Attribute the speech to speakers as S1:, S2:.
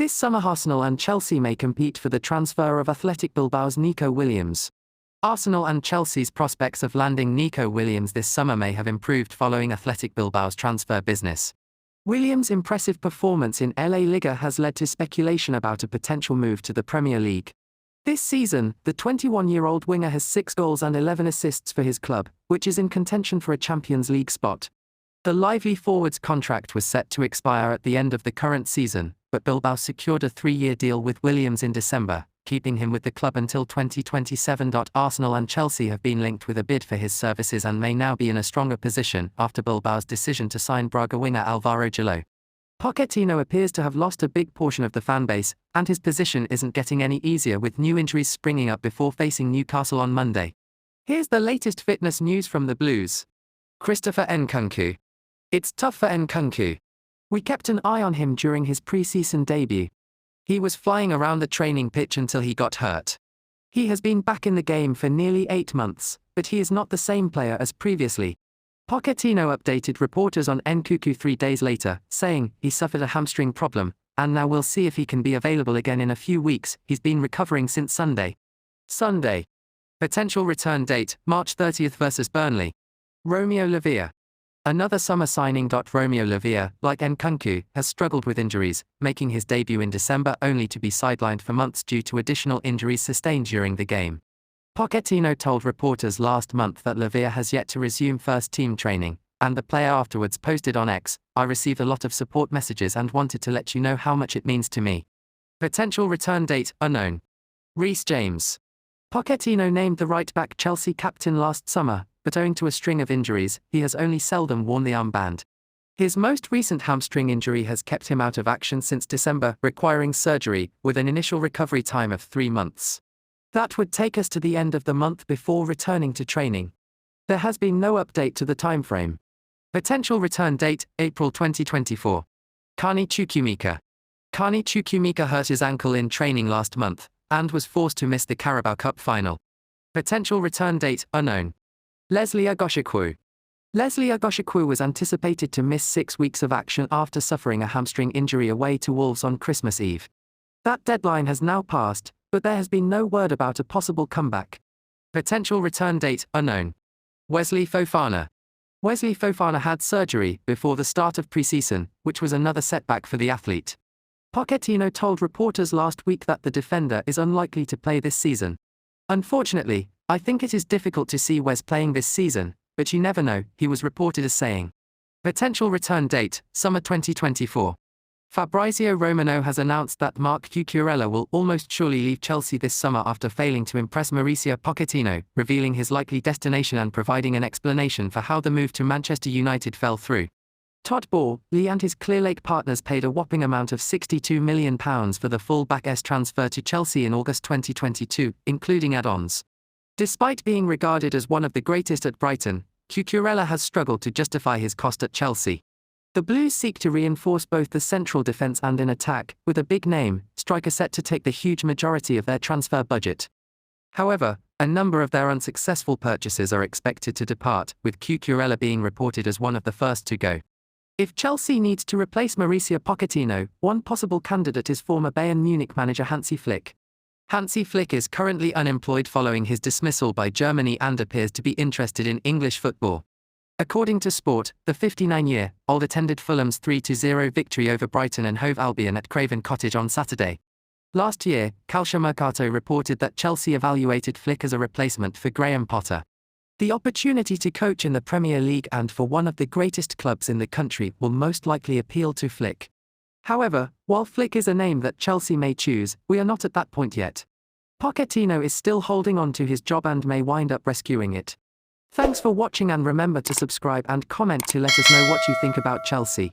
S1: This summer Arsenal and Chelsea may compete for the transfer of Athletic Bilbao's NicoWilliams. Arsenal and Chelsea's prospects of landing NicoWilliams this summer may have improved following Athletic Bilbao's transfer business. Williams' impressive performance in La Liga has led to speculation about a potential move to the Premier League. This season, the 21-year-old winger has 6 goals and 11 assists for his club, which is in contention for a Champions League spot. The lively forward's contract was set to expire at the end of the current season, but Bilbao secured a 3-year deal with Williams in December, keeping him with the club until 2027. Arsenal and Chelsea have been linked with a bid for his services and may now be in a stronger position after Bilbao's decision to sign Braga winger Álvaro Gillo. Pochettino appears to have lost a big portion of the fanbase, and his position isn't getting any easier with new injuries springing up before facing Newcastle on Monday. Here's the latest fitness news from the Blues. Christopher Nkunku. It's tough for Nkunku. We kept an eye on him during his pre-season debut. He was flying around the training pitch until he got hurt. He has been back in the game for nearly 8 months, but he is not the same player as previously. Pochettino updated reporters on Nkunku 3 days later, saying he suffered a hamstring problem, and now we'll see if he can be available again in a few weeks. He's been recovering since Sunday. Potential return date, March 30th versus Burnley. Romeolavia. Another summer signing. Romeolavia, like Nkunku, has struggled with injuries, making his debut in December only to be sidelined for months due to additional injuries sustained during the game. Pochettino told reporters last month that Lavia has yet to resume first-team training, and the player afterwards posted on X, "I received a lot of support messages and wanted to let you know how much it means to me." Potential return date, unknown. Reecejames. Pochettino named the right-back Chelsea captain last summer, but owing to a string of injuries, he has only seldom worn the armband. His most recent hamstring injury has kept him out of action since December, requiring surgery, with an initial recovery time of 3 months. That would take us to the end of the month before returning to training. There has been no update to the timeframe. Potential return date, April 2024. Carney Chukwuemeka. Carney Chukwuemeka hurt his ankle in training last month, and was forced to miss the Carabao Cup final. Potential return date, unknown. LesleyUgochukwu. LesleyUgochukwu was anticipated to miss 6 weeks of action after suffering a hamstring injury away to Wolves on Christmas Eve. That deadline has now passed, but there has been no word about a possible comeback. Potential return date, unknown. Wesleyfofana. Wesleyfofana had surgery before the start of pre-season, which was another setback for the athlete. Pochettino told reporters last week that the defender is unlikely to play this season. "Unfortunately, I think it is difficult to see Wes playing this season, but you never know," he was reported as saying. Potential return date, summer 2024. Fabrizio Romano has announced that Marc Cucurella will almost surely leave Chelsea this summer after failing to impress Mauricio Pochettino, revealing his likely destination and providing an explanation for how the move to Manchester United fell through. Todd Boehly and his Clearlake partners paid a whopping amount of £62 million for the full-back's transfer to Chelsea in August 2022, including add-ons. Despite being regarded as one of the greatest at Brighton, Cucurella has struggled to justify his cost at Chelsea. The Blues seek to reinforce both the central defence and in attack, with a big-name striker set to take the huge majority of their transfer budget. However, a number of their unsuccessful purchases are expected to depart, with Cucurella being reported as one of the first to go. If Chelsea needs to replace Mauricio Pochettino, one possible candidate is former Bayern Munich manager HansiFlick. HansiFlick is currently unemployed following his dismissal by Germany and appears to be interested in English football. According to Sport, the 59-year-old attended Fulham's 3-0 victory over Brighton and Hove Albion at Craven Cottage on Saturday. Last year, Calciomercato reported that Chelsea evaluated Flick as a replacement for Graham Potter. The opportunity to coach in the Premier League and for one of the greatest clubs in the country will most likely appeal to Flick. However, while Flick is a name that Chelsea may choose, we are not at that point yet. Pochettino is still holding on to his job and may wind up rescuing it. Thanks for watching and remember to subscribe and comment to let us know what you think about Chelsea.